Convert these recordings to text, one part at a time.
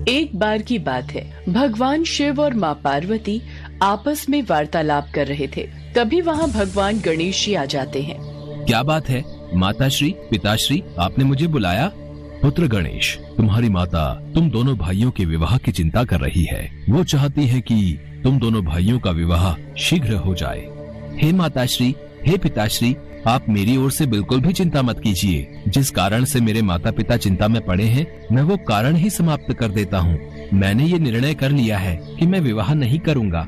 एक बार की बात है, भगवान शिव और माँ पार्वती आपस में वार्तालाप कर रहे थे। तभी वहाँ भगवान गणेश जी आ जाते हैं। क्या बात है माताश्री, पिताश्री, आपने मुझे बुलाया? पुत्र गणेश, तुम्हारी माता तुम दोनों भाइयों के विवाह की चिंता कर रही है। वो चाहती है कि तुम दोनों भाइयों का विवाह शीघ्र हो जाए। हे माताश्री, हे पिताश्री, आप मेरी ओर से बिल्कुल भी चिंता मत कीजिए। जिस कारण से मेरे माता पिता चिंता में पड़े हैं, मैं वो कारण ही समाप्त कर देता हूँ। मैंने ये निर्णय कर लिया है कि मैं विवाह नहीं करूँगा।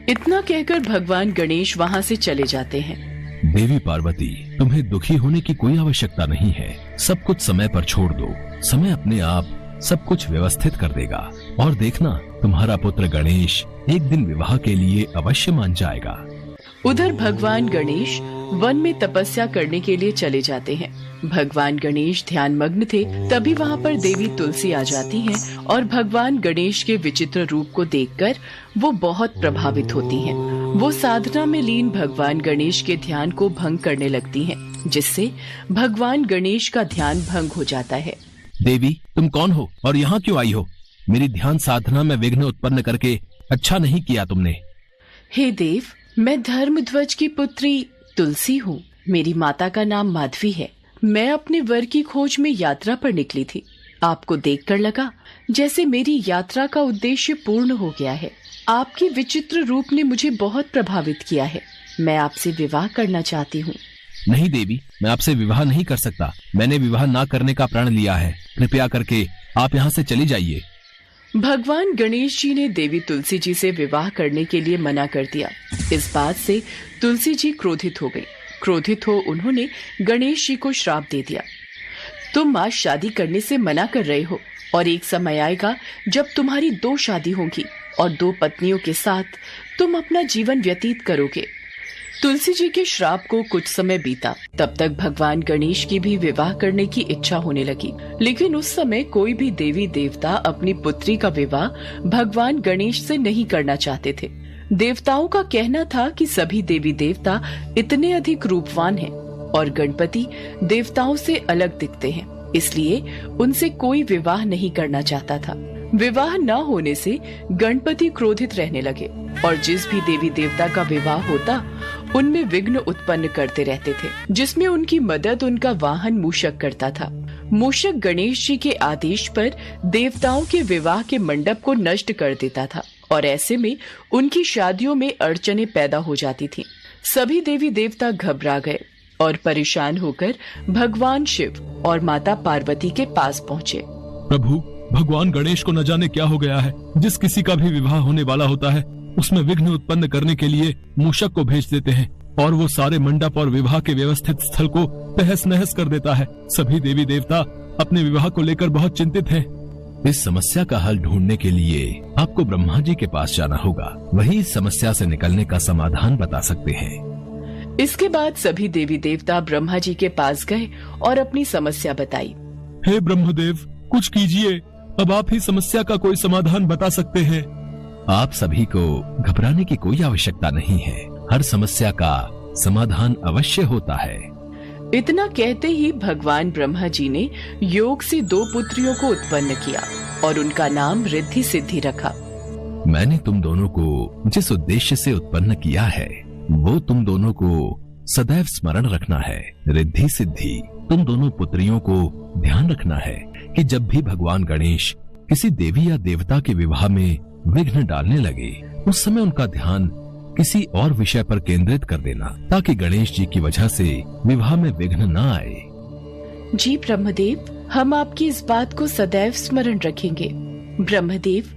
इतना कहकर भगवान गणेश वहाँ से चले जाते हैं। देवी पार्वती, तुम्हें दुखी होने की कोई आवश्यकता नहीं है। सब कुछ समय पर छोड़ दो। समय अपने आप सब कुछ व्यवस्थित कर देगा और देखना, तुम्हारा पुत्र गणेश एक दिन विवाह के लिए अवश्य मान जाएगा। उधर भगवान गणेश वन में तपस्या करने के लिए चले जाते हैं। भगवान गणेश ध्यान मग्न थे। तभी वहाँ पर देवी तुलसी आ जाती हैं और भगवान गणेश के विचित्र रूप को देखकर वो बहुत प्रभावित होती हैं। वो साधना में लीन भगवान गणेश के ध्यान को भंग करने लगती हैं, जिससे भगवान गणेश का ध्यान भंग हो जाता है। देवी, तुम कौन हो और यहाँ क्यों आई हो? मेरी ध्यान साधना में विघ्न उत्पन्न करके अच्छा नहीं किया तुमने। हे देव, मैं धर्मध्वज की पुत्री तुलसी हूँ। मेरी माता का नाम माधवी है। मैं अपने वर की खोज में यात्रा पर निकली थी। आपको देखकर लगा जैसे मेरी यात्रा का उद्देश्य पूर्ण हो गया है। आपके विचित्र रूप ने मुझे बहुत प्रभावित किया है। मैं आपसे विवाह करना चाहती हूँ। नहीं देवी, मैं आपसे विवाह नहीं कर सकता। मैंने विवाह ना करने का प्रण लिया है। कृपया करके आप यहाँ से चली जाइए। भगवान गणेश जी ने देवी तुलसी जी से विवाह करने के लिए मना कर दिया। इस बात से तुलसी जी क्रोधित हो गई। क्रोधित हो उन्होंने गणेश जी को श्राप दे दिया। तुम आज शादी करने से मना कर रहे हो और एक समय आएगा जब तुम्हारी 2 शादी होगी और 2 पत्नियों के साथ तुम अपना जीवन व्यतीत करोगे। तुलसी जी के श्राप को कुछ समय बीता। तब तक भगवान गणेश की भी विवाह करने की इच्छा होने लगी, लेकिन उस समय कोई भी देवी देवता अपनी पुत्री का विवाह भगवान गणेश से नहीं करना चाहते थे। देवताओं का कहना था कि सभी देवी देवता इतने अधिक रूपवान हैं और गणपति देवताओं से अलग दिखते हैं, इसलिए उनसे कोई विवाह नहीं करना चाहता था। विवाह न होने से गणपति क्रोधित रहने लगे और जिस भी देवी देवता का विवाह होता उनमें विघ्न उत्पन्न करते रहते थे, जिसमें उनकी मदद उनका वाहन मूषक करता था। मूषक गणेश जी के आदेश पर देवताओं के विवाह के मंडप को नष्ट कर देता था और ऐसे में उनकी शादियों में अड़चनें पैदा हो जाती थीं। सभी देवी देवता घबरा गए और परेशान होकर भगवान शिव और माता पार्वती के पास पहुँचे। प्रभु, भगवान गणेश को न जाने क्या हो गया है। जिस किसी का भी विवाह होने वाला होता है उसमें विघ्न उत्पन्न करने के लिए मूषक को भेज देते हैं और वो सारे मंडप और विवाह के व्यवस्थित स्थल को तहस नहस कर देता है। सभी देवी देवता अपने विवाह को लेकर बहुत चिंतित हैं। इस समस्या का हल ढूंढने के लिए आपको ब्रह्मा जी के पास जाना होगा। वही इस समस्या से निकलने का समाधान बता सकते हैं। इसके बाद सभी देवी देवता ब्रह्मा जी के पास गए और अपनी समस्या बताई। हे ब्रह्मदेव, कुछ कीजिए। अब आप ही समस्या का कोई समाधान बता सकते हैं। आप सभी को घबराने की कोई आवश्यकता नहीं है। हर समस्या का समाधान अवश्य होता है। इतना कहते ही भगवान ब्रह्मा जी ने योग से 2 पुत्रियों को उत्पन्न किया और उनका नाम रिद्धि सिद्धि रखा। मैंने तुम दोनों को जिस उद्देश्य से उत्पन्न किया है वो तुम दोनों को सदैव स्मरण रखना है। रिद्धि सिद्धि, तुम दोनों पुत्रियों को ध्यान रखना है कि जब भी भगवान गणेश किसी देवी या देवता के विवाह में विघ्न डालने लगे उस समय उनका ध्यान किसी और विषय पर केंद्रित कर देना, ताकि गणेश जी की वजह से विवाह में विघ्न न आए। जी ब्रह्मदेव, हम आपकी इस बात को सदैव स्मरण रखेंगे। ब्रह्मदेव,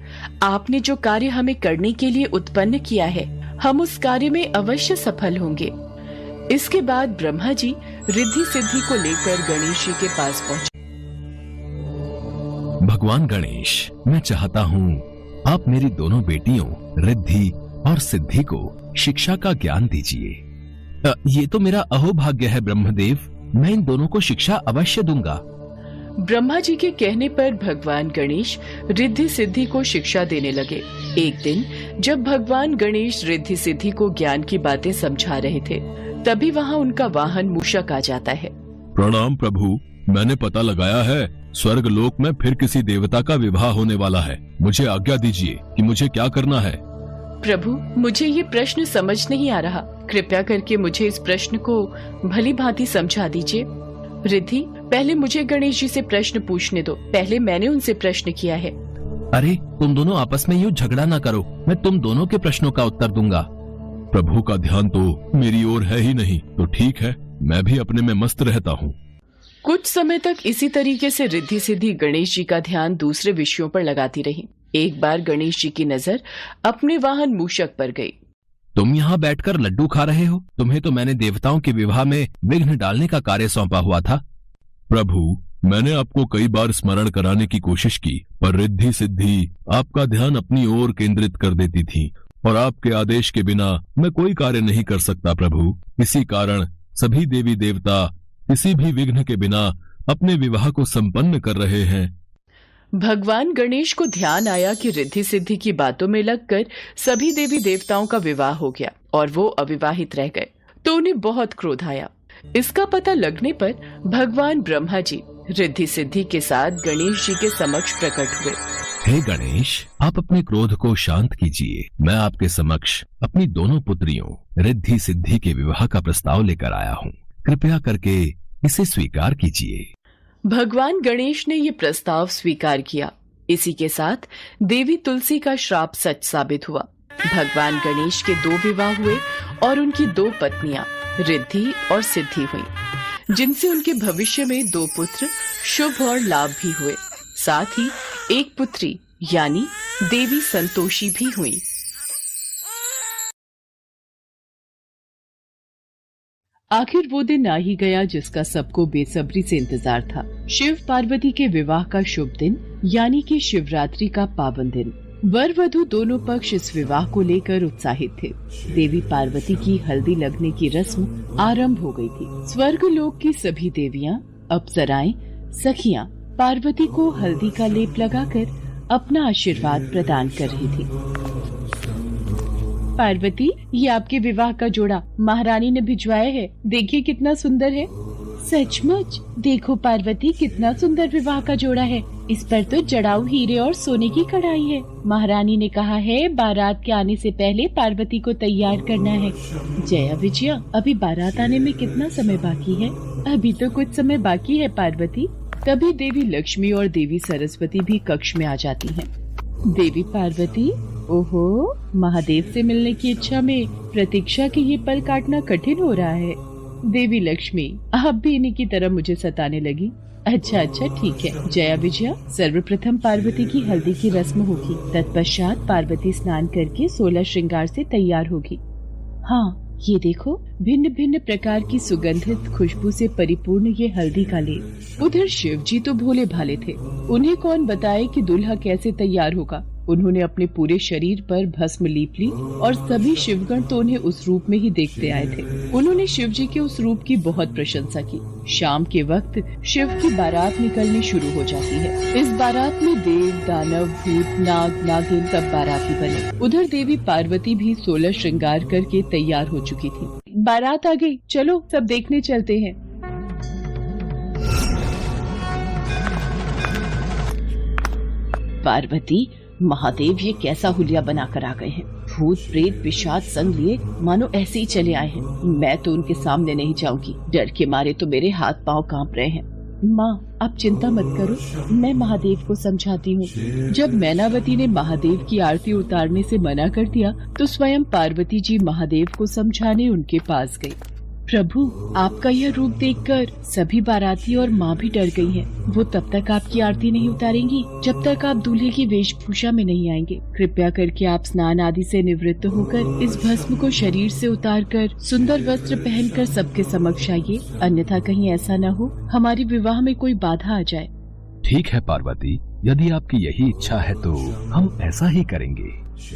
आपने जो कार्य हमें करने के लिए उत्पन्न किया है, हम उस कार्य में अवश्य सफल होंगे। इसके बाद ब्रह्मा जी रिद्धि सिद्धि को लेकर गणेश जी के पास पहुंचे। भगवान गणेश, मैं चाहता हूँ आप मेरी दोनों बेटियों रिद्धि और सिद्धि को शिक्षा का ज्ञान दीजिए। ये तो मेरा अहोभाग्य है ब्रह्मदेव। मैं इन दोनों को शिक्षा अवश्य दूंगा। ब्रह्मा जी के कहने पर भगवान गणेश रिद्धि सिद्धि को शिक्षा देने लगे। एक दिन जब भगवान गणेश रिद्धि सिद्धि को ज्ञान की बातें समझा रहे थे, तभी वहाँ उनका वाहन मूषक आ जाता है। प्रणाम प्रभु, मैंने पता लगाया है स्वर्ग लोक में फिर किसी देवता का विवाह होने वाला है। मुझे आज्ञा दीजिए कि मुझे क्या करना है। प्रभु, मुझे ये प्रश्न समझ नहीं आ रहा। कृपया करके मुझे इस प्रश्न को भली भांति समझा दीजिए। रिद्धि, पहले मुझे गणेश जी से प्रश्न पूछने दो। पहले मैंने उनसे प्रश्न किया है। अरे, तुम दोनों आपस में यूँ झगड़ा ना करो। मैं तुम दोनों के प्रश्नों का उत्तर दूंगा। प्रभु का ध्यान तो मेरी ओर है ही नहीं, तो ठीक है, मैं भी अपने में मस्त रहता हूँ। कुछ समय तक इसी तरीके से रिद्धि सिद्धि गणेश जी का ध्यान दूसरे विषयों पर लगाती रही। एक बार गणेश जी की नजर अपने वाहन मूषक पर गई। तुम यहाँ बैठकर लड्डू खा रहे हो? तुम्हें तो मैंने देवताओं के विवाह में विघ्न डालने का कार्य सौंपा हुआ था। प्रभु, मैंने आपको कई बार स्मरण कराने की कोशिश की, पर रिद्धि सिद्धि आपका ध्यान अपनी ओर केंद्रित कर देती थी और आपके आदेश के बिना मैं कोई कार्य नहीं कर सकता प्रभु। इसी कारण सभी देवी देवता किसी भी विघ्न के बिना अपने विवाह को संपन्न कर रहे हैं। भगवान गणेश को ध्यान आया कि रिद्धि सिद्धि की बातों में लगकर सभी देवी देवताओं का विवाह हो गया और वो अविवाहित रह गए, तो उन्हें बहुत क्रोध आया। इसका पता लगने पर भगवान ब्रह्मा जी रिद्धि सिद्धि के साथ गणेश जी के समक्ष प्रकट हुए। हे गणेश, आप अपने क्रोध को शांत कीजिए। मैं आपके समक्ष अपनी दोनों पुत्रियों रिद्धि सिद्धि के विवाह का प्रस्ताव लेकर आया हूँ। कृपया करके इसे स्वीकार कीजिए। भगवान गणेश ने ये प्रस्ताव स्वीकार किया। इसी के साथ देवी तुलसी का श्राप सच साबित हुआ। भगवान गणेश के 2 विवाह हुए और उनकी 2 पत्नियां रिद्धि और सिद्धि हुईं, जिनसे उनके भविष्य में 2 पुत्र शुभ और लाभ भी हुए। साथ ही एक पुत्री यानी देवी संतोषी भी हुई। आखिर वो दिन आ ही गया जिसका सबको बेसब्री से इंतजार था। शिव पार्वती के विवाह का शुभ दिन यानी कि शिवरात्रि का पावन दिन। वर वधू दोनों पक्ष इस विवाह को लेकर उत्साहित थे। देवी पार्वती की हल्दी लगने की रस्म आरंभ हो गई थी। स्वर्ग लोक की सभी देवियां, अप्सराएं, सखियां पार्वती को हल्दी का लेप लगाकर अपना आशीर्वाद प्रदान कर रही थी। पार्वती, ये आपके विवाह का जोड़ा महारानी ने भिजवाया है। देखिए कितना सुंदर है। सचमुच? देखो पार्वती, कितना सुंदर विवाह का जोड़ा है। इस पर तो जड़ाऊ हीरे और सोने की कढ़ाई है। महारानी ने कहा है बारात के आने से पहले पार्वती को तैयार करना है। जया विजया, अभी बारात आने में कितना समय बाकी है? अभी तो कुछ समय बाकी है पार्वती। तभी देवी लक्ष्मी और देवी सरस्वती भी कक्ष में आ जाती हैं। देवी पार्वती, ओहो, महादेव से मिलने की इच्छा में प्रतीक्षा के ये पल काटना कठिन हो रहा है। देवी लक्ष्मी, आप भी इन्हीं की तरह मुझे सताने लगी। अच्छा ठीक है। जया विजया, सर्वप्रथम पार्वती की हल्दी की रस्म होगी। तत्पश्चात पार्वती स्नान करके 16 श्रृंगार से तैयार होगी। हाँ, ये देखो, भिन्न भिन्न प्रकार की सुगंधित खुशबू से परिपूर्ण ये हल्दी का लेप। उधर शिव जी तो भोले भाले थे। उन्हें कौन बताए कि दूल्हा कैसे तैयार होगा। उन्होंने अपने पूरे शरीर पर भस्म लीप ली और सभी शिवगण तो उन्हें उस रूप में ही देखते आए थे। उन्होंने शिव जी के उस रूप की बहुत प्रशंसा की। शाम के वक्त शिव की बारात निकलनी शुरू हो जाती है। इस बारात में देव, दानव, भूत, नाग, नागिन सब बाराती बने। उधर देवी पार्वती भी 16 श्रृंगार करके तैयार हो चुकी थी। बारात आ गई, चलो सब देखने चलते हैं। पार्वती, महादेव ये कैसा हुलिया बनाकर आ गए हैं। भूत प्रेत पिशाच संग लिए मानो ऐसे ही चले आए हैं। मैं तो उनके सामने नहीं जाऊंगी। डर के मारे तो मेरे हाथ पांव कांप रहे हैं। माँ, आप चिंता मत करो, मैं महादेव को समझाती हूँ। जब मैनावती ने महादेव की आरती उतारने से मना कर दिया तो स्वयं पार्वती जी महादेव को समझाने उनके पास गई। प्रभु, आपका यह रूप देखकर सभी बाराती और माँ भी डर गई हैं। वो तब तक आपकी आरती नहीं उतारेंगी जब तक आप दूल्हे की वेशभूषा में नहीं आएंगे। कृपया करके आप स्नान आदि से निवृत्त होकर इस भस्म को शरीर से उतारकर सुंदर वस्त्र पहनकर सबके समक्ष आइए, अन्यथा कहीं ऐसा न हो हमारे विवाह में कोई बाधा आ जाए। ठीक है पार्वती, यदि आपकी यही इच्छा है तो हम ऐसा ही करेंगे।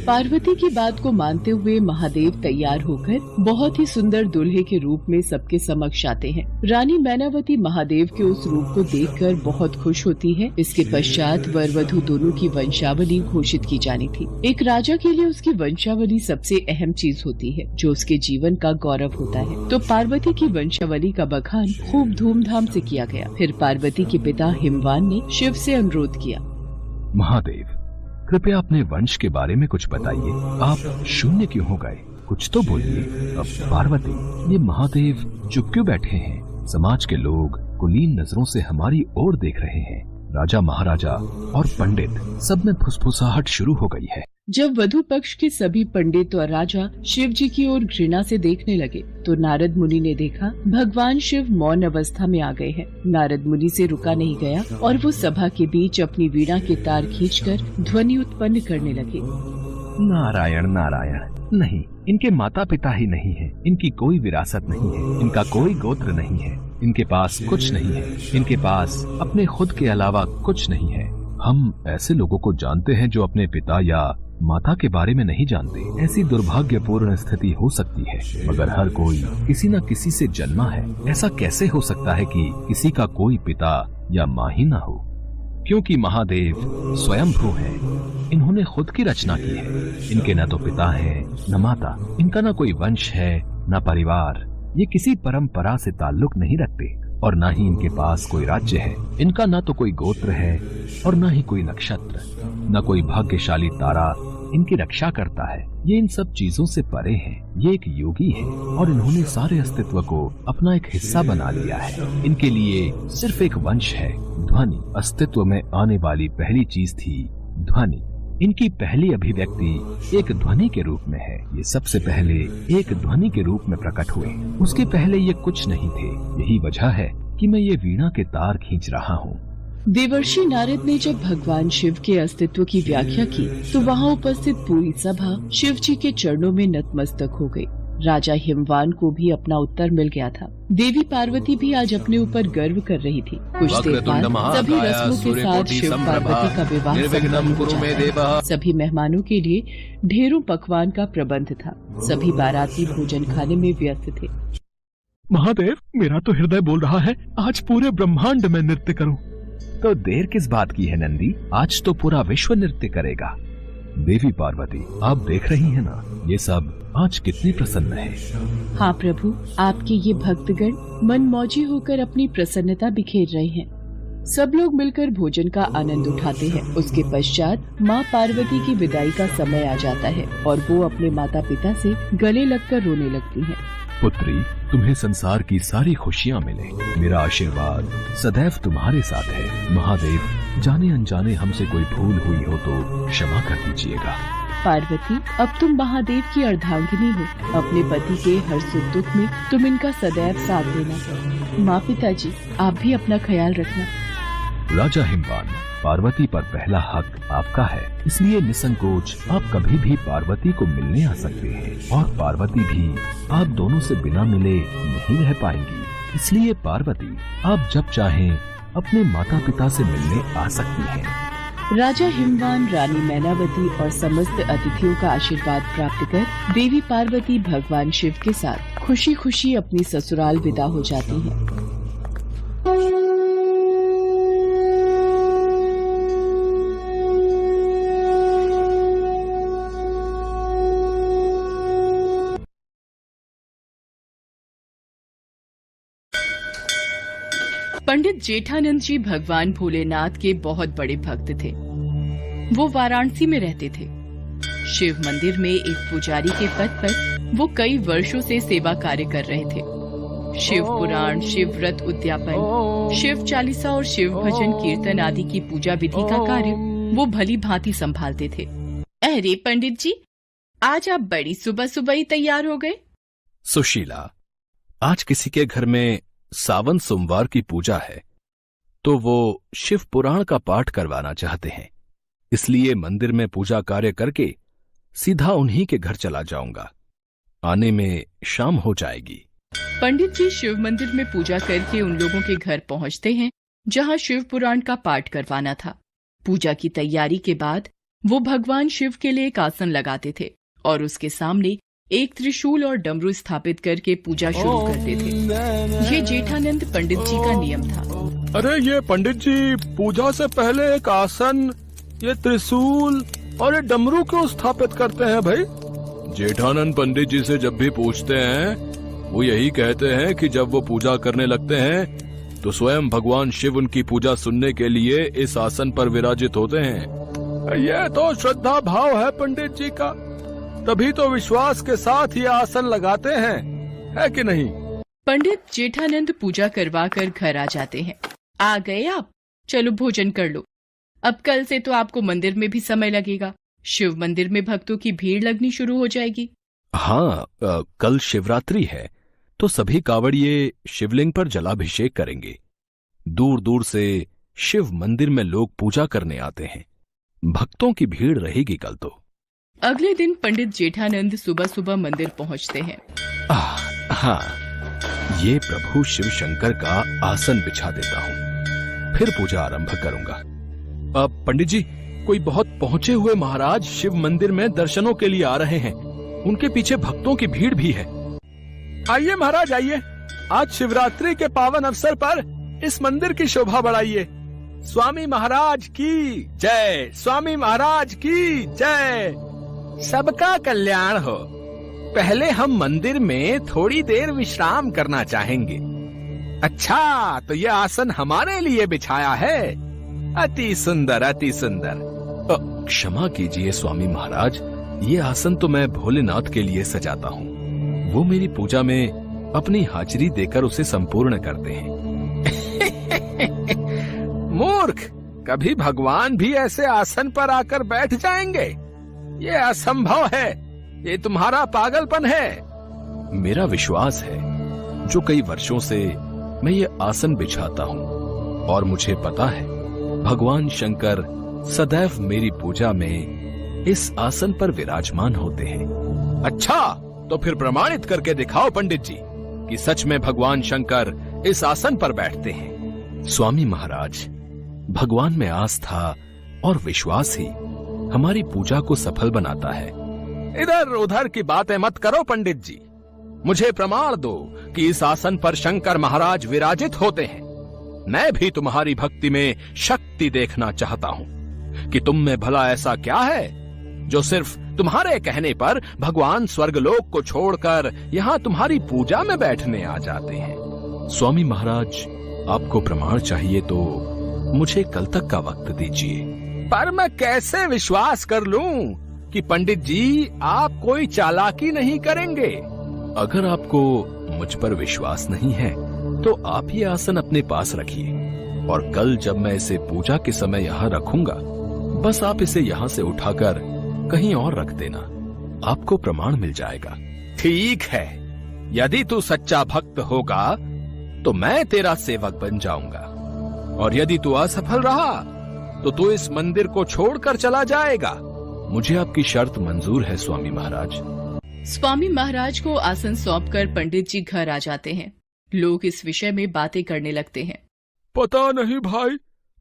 पार्वती की बात को मानते हुए महादेव तैयार होकर बहुत ही सुंदर दूल्हे के रूप में सबके समक्ष आते हैं। रानी मैनावती महादेव के उस रूप को देखकर बहुत खुश होती है। इसके पश्चात वर वधू दोनों की वंशावली घोषित की जानी थी। एक राजा के लिए उसकी वंशावली सबसे अहम चीज होती है, जो उसके जीवन का गौरव होता है। तो पार्वती की वंशावली का बखान खूब धूमधाम से किया गया। फिर पार्वती के पिता हिमवान ने शिव से अनुरोध किया, महादेव, कृपया अपने वंश के बारे में कुछ बताइए। आप शून्य क्यों हो गए? कुछ तो बोलिए। अब पार्वती, ये महादेव चुप क्यों बैठे हैं? समाज के लोग कुलीन नजरों से हमारी ओर देख रहे हैं। राजा महाराजा और पंडित सब में फुसफुसाहट शुरू हो गई है। जब वधु पक्ष के सभी पंडित और राजा शिव जी की ओर घृणा से देखने लगे तो नारद मुनि ने देखा भगवान शिव मौन अवस्था में आ गए हैं। नारद मुनि से रुका नहीं गया और वो सभा के बीच अपनी वीणा के तार खींचकर ध्वनि उत्पन्न करने लगे। नारायण नारायण, नहीं, इनके माता पिता ही नहीं है, इनकी कोई विरासत नहीं है, इनका कोई गोत्र नहीं है, इनके पास कुछ नहीं है, इनके पास अपने खुद के अलावा कुछ नहीं है। हम ऐसे लोगों को जानते हैं जो अपने पिता या माता के बारे में नहीं जानते। ऐसी दुर्भाग्यपूर्ण स्थिति हो सकती है, मगर हर कोई किसी न किसी से जन्मा है। ऐसा कैसे हो सकता है कि किसी का कोई पिता या माँ ही न हो? क्योंकि महादेव स्वयंभू हैं। इन्होंने खुद की रचना की है। इनके न तो पिता है न माता, इनका न कोई वंश है न परिवार। ये किसी परंपरा से ताल्लुक नहीं रखते और न ही इनके पास कोई राज्य है। इनका न तो कोई गोत्र है और न ही कोई नक्षत्र, न कोई भाग्यशाली तारा इनकी रक्षा करता है। ये इन सब चीजों से परे हैं। ये एक योगी है और इन्होंने सारे अस्तित्व को अपना एक हिस्सा बना लिया है। इनके लिए सिर्फ एक वंश है, ध्वनि। अस्तित्व में आने वाली पहली चीज थी ध्वनि। इनकी पहली अभिव्यक्ति एक ध्वनि के रूप में है। ये सबसे पहले एक ध्वनि के रूप में प्रकट हुए। उसके पहले ये कुछ नहीं थे। यही वजह है कि मैं ये वीणा के तार खींच रहा हूँ। देवर्षि नारद ने जब भगवान शिव के अस्तित्व की व्याख्या की तो वहाँ उपस्थित पूरी सभा शिव जी के चरणों में नतमस्तक हो गई। राजा हिमवान को भी अपना उत्तर मिल गया था। देवी पार्वती भी आज अपने ऊपर गर्व कर रही थी। कुछ देर बाद सभी रस्मों के साथ शिव पार्वती का विवाह संपन्न हो जाता। सभी मेहमानों के लिए ढेरों पकवान का प्रबंध था। सभी बाराती भोजन खाने में व्यस्त थे। महादेव, मेरा तो हृदय बोल रहा है आज पूरे ब्रह्मांड में नृत्य करूं। तो देर किस बात की है नंदी? आज तो पूरा विश्व नृत्य करेगा। देवी पार्वती, आप देख रही हैं ना, ये सब आज कितने प्रसन्न हैं। हाँ प्रभु, आपके ये भक्तगण मनमौजी होकर अपनी प्रसन्नता बिखेर रहे हैं। सब लोग मिलकर भोजन का आनंद उठाते हैं। उसके पश्चात माँ पार्वती की विदाई का समय आ जाता है और वो अपने माता पिता से गले लगकर रोने लगती हैं। पुत्री, तुम्हें संसार की सारी खुशियाँ मिले। मेरा आशीर्वाद सदैव तुम्हारे साथ है। महादेव, जाने अनजाने हमसे कोई भूल हुई हो तो क्षमा कर दीजिएगा। पार्वती, अब तुम महादेव की अर्धांगिनी हो। अपने पति के हर सुख दुख में तुम इनका सदैव साथ देना। माँ पिताजी, आप भी अपना ख्याल रखना। राजा हिमवान, पार्वती पर पहला हक आपका है, इसलिए निसंकोच आप कभी भी पार्वती को मिलने आ सकते हैं और पार्वती भी आप दोनों से बिना मिले नहीं रह पाएंगी। इसलिए पार्वती, आप जब चाहें अपने माता पिता से मिलने आ सकती हैं। राजा हिमवान रानी मैनावती और समस्त अतिथियों का आशीर्वाद प्राप्त कर देवी पार्वती भगवान शिव के साथ खुशी खुशी अपनी ससुराल विदा हो जाती हैं। पंडित जेठानंद जी भगवान भोलेनाथ के बहुत बड़े भक्त थे। वो वाराणसी में रहते थे। शिव मंदिर में एक पुजारी के पद पर वो कई वर्षों से सेवा कार्य कर रहे थे। शिव पुराण, शिव व्रत उद्यापन, शिव चालीसा और शिव भजन कीर्तन आदि की पूजा विधि का कार्य वो भली भांति संभालते थे। अरे पंडित जी, आज आप बड़ी सुबह सुबह ही तैयार हो गए। सुशीला, आज किसी के घर में सावन सोमवार की पूजा है तो वो शिव पुराण का पाठ करवाना चाहते हैं, इसलिए मंदिर में पूजा कार्य करके सीधा उन्हीं के घर चला जाऊंगा। आने में शाम हो जाएगी। पंडित जी शिव मंदिर में पूजा करके उन लोगों के घर पहुंचते हैं जहां शिव पुराण का पाठ करवाना था। पूजा की तैयारी के बाद वो भगवान शिव के लिए एक आसन लगाते थे और उसके सामने एक त्रिशूल और डमरू स्थापित करके पूजा शुरू करते थे। ये जेठानंद पंडित जी का नियम था। अरे ये पंडित जी पूजा से पहले एक आसन, ये त्रिशूल और ये डमरू क्यों स्थापित करते हैं भाई? जेठानंद पंडित जी से जब भी पूछते हैं वो यही कहते हैं कि जब वो पूजा करने लगते हैं तो स्वयं भगवान शिव उनकी पूजा सुनने के लिए इस आसन पर विराजित होते हैं। ये तो श्रद्धा भाव है पंडित जी का, तभी तो विश्वास के साथ ये आसन लगाते हैं, है कि नहीं? पंडित जेठानंद पूजा करवा कर घर आ जाते हैं। आ गए आप, चलो भोजन कर लो। अब कल से तो आपको मंदिर में भी समय लगेगा। शिव मंदिर में भक्तों की भीड़ लगनी शुरू हो जाएगी। हाँ, कल शिवरात्रि है तो सभी कावड़िए शिवलिंग पर जलाभिषेक करेंगे। दूर दूर से शिव मंदिर में लोग पूजा करने आते हैं। भक्तों की भीड़ रहेगी कल तो। अगले दिन पंडित जेठानंद सुबह सुबह मंदिर पहुंचते हैं। हाँ, ये प्रभु शिव शंकर का आसन बिछा देता हूँ, फिर पूजा आरंभ करूंगा। पंडित जी, कोई बहुत पहुंचे हुए महाराज शिव मंदिर में दर्शनों के लिए आ रहे हैं। उनके पीछे भक्तों की भीड़ भी है। आइए महाराज आइए, आज शिवरात्रि के पावन अवसर पर इस मंदिर की शोभा बढ़ाइए। स्वामी महाराज की जय, स्वामी महाराज की जय। सबका कल्याण हो। पहले हम मंदिर में थोड़ी देर विश्राम करना चाहेंगे। अच्छा, तो यह आसन हमारे लिए बिछाया है। अति सुंदर, अति सुंदर। क्षमा कीजिए स्वामी महाराज, ये आसन तो मैं भोलेनाथ के लिए सजाता हूँ। वो मेरी पूजा में अपनी हाजिरी देकर उसे संपूर्ण करते हैं। मूर्ख, कभी भगवान भी ऐसे आसन पर आकर बैठ जाएंगे? ये असंभव है, ये तुम्हारा पागलपन है। मेरा विश्वास है, जो कई वर्षों से मैं ये आसन बिछाता हूँ और मुझे पता है भगवान शंकर सदैव मेरी पूजा में इस आसन पर विराजमान होते हैं। अच्छा, तो फिर प्रमाणित करके दिखाओ पंडित जी कि सच में भगवान शंकर इस आसन पर बैठते हैं। स्वामी महाराज, भगवान में आस्था और विश्वास ही हमारी पूजा को सफल बनाता है। इधर उधर की बातें मत करो पंडित जी, मुझे प्रमाण दो कि इस आसन पर शंकर महाराज विराजित होते हैं। मैं भी तुम्हारी भक्ति में शक्ति देखना चाहता हूँ कि तुम में भला ऐसा क्या है जो सिर्फ तुम्हारे कहने पर भगवान स्वर्गलोक को छोड़कर यहाँ तुम्हारी पूजा में बैठने आ जाते हैं। स्वामी महाराज, आपको प्रमाण चाहिए तो मुझे कल तक का वक्त दीजिए। पर मैं कैसे विश्वास कर लूं कि पंडित जी आप कोई चालाकी नहीं करेंगे? अगर आपको मुझ पर विश्वास नहीं है तो आप ये आसन अपने पास रखिए और कल जब मैं इसे पूजा के समय यहाँ रखूंगा, बस आप इसे यहाँ से उठाकर कहीं और रख देना, आपको प्रमाण मिल जाएगा। ठीक है, यदि तू सच्चा भक्त होगा तो मैं तेरा सेवक बन जाऊंगा, और यदि तू असफल रहा तो तू इस मंदिर को छोड़कर चला जाएगा। मुझे आपकी शर्त मंजूर है स्वामी महाराज। स्वामी महाराज को आसन सौंपकर पंडित जी घर आ जाते हैं। लोग इस विषय में बातें करने लगते हैं। पता नहीं भाई,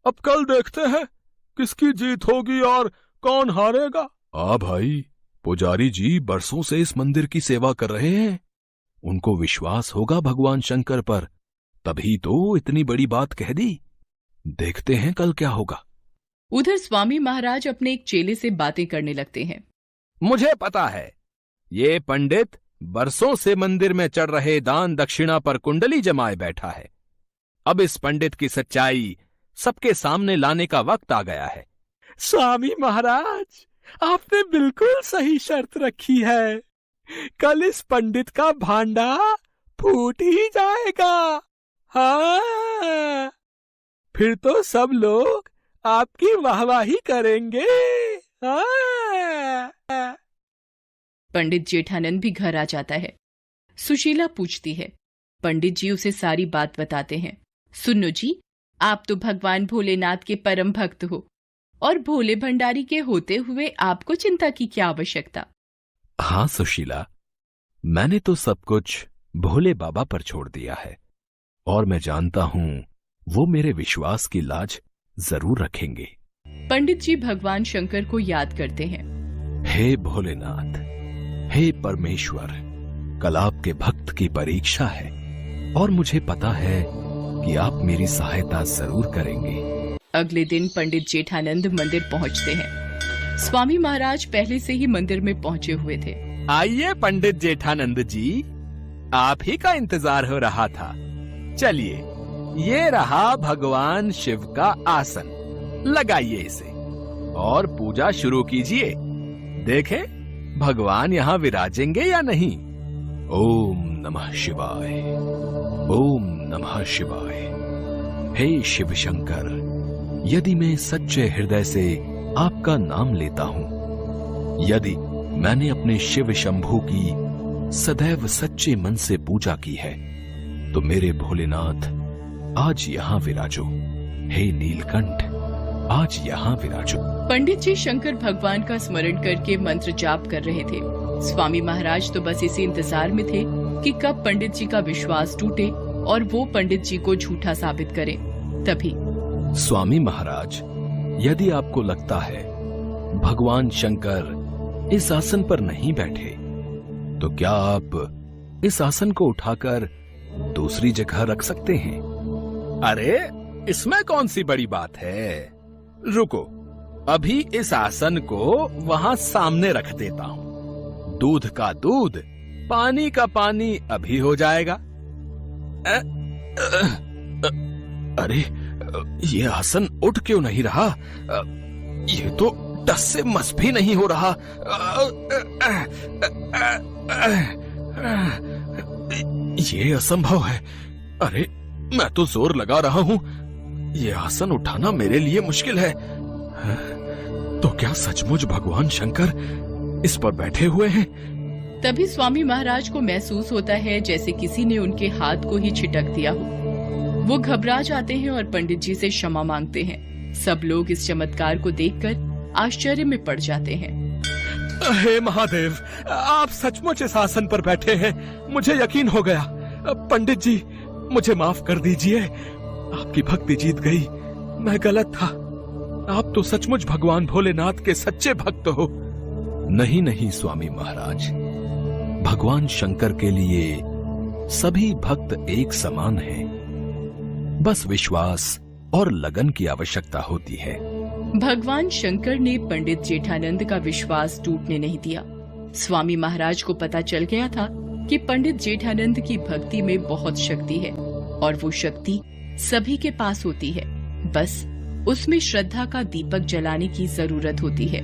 अब कल देखते हैं किसकी जीत होगी और कौन हारेगा। भाई, पुजारी जी बरसों से इस मंदिर की सेवा कर रहे हैं, उनको विश्वास होगा भगवान शंकर पर, तभी तो इतनी बड़ी बात कह दी। देखते हैं कल क्या होगा। उधर स्वामी महाराज अपने एक चेले से बातें करने लगते हैं। मुझे पता है, ये पंडित बरसों से मंदिर में चढ़ रहे दान दक्षिणा पर कुंडली जमाए बैठा है। अब इस पंडित की सच्चाई सबके सामने लाने का वक्त आ गया है। स्वामी महाराज, आपने बिल्कुल सही शर्त रखी है। कल इस पंडित का भांडा फूट ही जाएगा। हाँ, फिर तो सब लोग आपकी वाहवाही करेंगे। हाँ। पंडित जेठानंद भी घर आ जाता है। सुशीला पूछती है। पंडित जी उसे सारी बात बताते हैं। सुनो जी, आप तो भगवान भोलेनाथ के परम भक्त हो और भोले भंडारी के होते हुए आपको चिंता की क्या आवश्यकता। हाँ सुशीला, मैंने तो सब कुछ भोले बाबा पर छोड़ दिया है और मैं जानता हूं वो मेरे विश्वास की लाज जरूर रखेंगे। पंडित जी भगवान शंकर को याद करते हैं। हे भोलेनाथ, हे परमेश्वर, कल आपके भक्त की परीक्षा है और मुझे पता है कि आप मेरी सहायता जरूर करेंगे। अगले दिन पंडित जेठानंद मंदिर पहुंचते हैं। स्वामी महाराज पहले से ही मंदिर में पहुंचे हुए थे। आइए पंडित जेठानंद जी, आप ही का इंतजार हो रहा था। चलिए, ये रहा भगवान शिव का आसन, लगाइए इसे और पूजा शुरू कीजिए। देखें भगवान यहाँ विराजेंगे या नहीं। ओम नमः शिवाय, ओम नमः शिवाय। हे शिव शंकर, यदि मैं सच्चे हृदय से आपका नाम लेता हूँ, यदि मैंने अपने शिव शंभू की सदैव सच्चे मन से पूजा की है, तो मेरे भोलेनाथ आज यहाँ विराजो। हे नीलकंठ, आज यहाँ विराजो। पंडित जी शंकर भगवान का स्मरण करके मंत्र जाप कर रहे थे। स्वामी महाराज तो बस इसी इंतजार में थे कि कब पंडित जी का विश्वास टूटे और वो पंडित जी को झूठा साबित करें। तभी स्वामी महाराज, यदि आपको लगता है भगवान शंकर इस आसन पर नहीं बैठे, तो क्या आप इस आसन को उठाकर दूसरी जगह रख सकते हैं। अरे इसमें कौन सी बड़ी बात है। रुको, अभी इस आसन को वहां सामने रख देता हूँ। दूध का दूध, पानी का पानी अभी हो जाएगा। अरे ये आसन उठ क्यों नहीं रहा। ये तो टस से मस भी नहीं हो रहा। ये असंभव है। अरे मैं तो जोर लगा रहा हूँ, ये आसन उठाना मेरे लिए मुश्किल है। तो क्या सचमुच भगवान शंकर इस पर बैठे हुए हैं। तभी स्वामी महाराज को महसूस होता है जैसे किसी ने उनके हाथ को ही छिटक दिया हो। वो घबरा जाते हैं और पंडित जी से क्षमा मांगते हैं। सब लोग इस चमत्कार को देखकर आश्चर्य में पड़ जाते हैं। हे महादेव, आप सचमुच इस आसन पर बैठे हैं, मुझे यकीन हो गया। पंडित जी मुझे माफ कर दीजिए, आपकी भक्ति जीत गई, मैं गलत था। आप तो सचमुच भगवान भोलेनाथ के सच्चे भक्त हो। नहीं नहीं स्वामी महाराज, भगवान शंकर के लिए सभी भक्त एक समान हैं। बस विश्वास और लगन की आवश्यकता होती है। भगवान शंकर ने पंडित जेठानंद का विश्वास टूटने नहीं दिया। स्वामी महाराज को पता चल गया था कि पंडित जेठानंद की भक्ति में बहुत शक्ति है और वो शक्ति सभी के पास होती है। बस उसमें श्रद्धा का दीपक जलाने की जरूरत होती है।